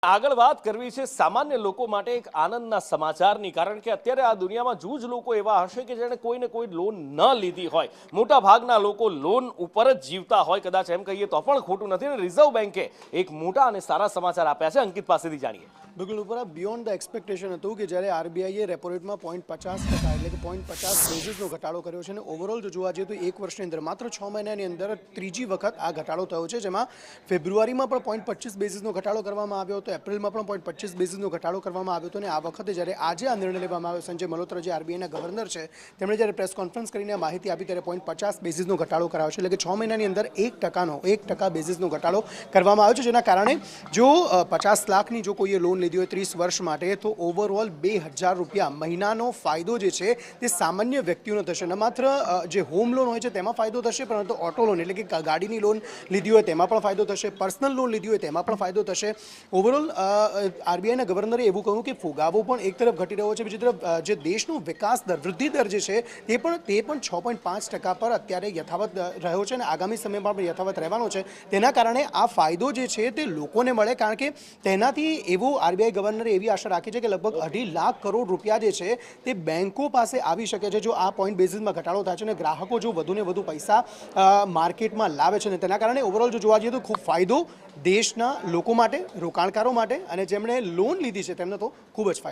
આગળ વાત કરવી છે સામાન્ય લોકો માટે એક આનંદના સમાચારની, કારણ કે અત્યારે આ દુનિયામાં જૂજ લોકો એવા હશે કે જેણે કોઈને કોઈ લોન ન લીધી હોય. મોટા ભાગના લોકો લોન ઉપર જ જીવતા હોય, કદાચ એમ કહીએ તો પણ ખોટું નથી. અને રિઝર્વ બેન્કે એક મોટા અને સારા સમાચાર આપ્યા છે. અંકિત પાસેથી જાણીએ. બિલકુલ ઉપર બિયોન્ડ ધ એક્સપેક્ટેશન હતું કે જ્યારે આરબીઆઈએ રેપો રેટમાં 0.50% એટલે કે 0.50 બેઝિસનો ઘટાડો કર્યો છે. અને ઓવરઓલ જો જોવા જઈએ તો એક વર્ષની અંદર માત્ર 6 મહિનાની અંદર ત્રીજી વખત આ ઘટાડો થયો છે, જેમાં ફેબ્રુઆરીમાં પણ 0.25 બેઝિસનો ઘટાડો કરવામાં આવ્યો હતો, એપ્રિલમાં પણ 0.25 બેઝિસનો ઘટાડો કરવામાં આવ્યો હતો. અને આ વખતે જ્યારે આજે આ નિર્ણય લેવામાં આવ્યો, સંજય મલ્હોત્રા જે આરબીઆઈના ગવર્નર છે તેમણે જ્યારે પ્રેસ કોન્ફરન્સ કરીને માહિતી આપી ત્યારે 0.50 બેઝિસનો ઘટાડો કરાયો છે. એટલે કે 6 મહિનાની અંદર 1% બેઝિસનો ઘટાડો કરવામાં આવ્યો છે, જેના કારણે જો 50 લાખની જો કોઈએ લોન લીધી હોય 30 વર્ષ માટે, તો ઓવરઓલ 2000 રૂપિયા મહિનાનો ફાયદો જે છે તે સામાન્ય વ્યક્તિઓનો થશે. ન માત્ર જે હોમ લોન હોય છે તેમાં ફાયદો થશે, પરંતુ ઓટો લોન એટલે કે ગાડીની લોન લીધી હોય તેમાં પણ ફાયદો થશે, પર્સનલ લોન લીધી હોય તેમાં પણ ફાયદો થશે. ઓવરઓલ આરબીઆઈના ગવર્નરે એવું કહ્યું કે ફુગાવો પણ એક તરફ ઘટી રહ્યો છે, બીજી તરફ જે દેશનો વિકાસ દર, વૃદ્ધિ દર જે છે તે પણ 6.5% પર અત્યારે યથાવત રહ્યો છે અને આગામી સમયમાં પણ યથાવત રહેવાનો છે. તેના કારણે આ ફાયદો જે છે તે લોકોને મળે, કારણ કે તેનાથી એવું આરબીઆઈ ગવર્નરે એવી આશા રાખી છે કે લગભગ 2.5 લાખ કરોડ રૂપિયા જે છે તે બેન્કો પાસે આવી શકે છે જો આ પોઈન્ટ બેઝિસમાં ઘટાડો થાય છે અને ગ્રાહકો જો વધુને વધુ પૈસા માર્કેટમાં લાવે છે. અને તેના કારણે ઓવરઓલ જો જોવા જઈએ તો ખૂબ ફાયદો દેશના લોકો માટે, રોકાણકારો માટે અને જેમણે લોન લીધી છે તેમને તો ખૂબ જ ફાયદો.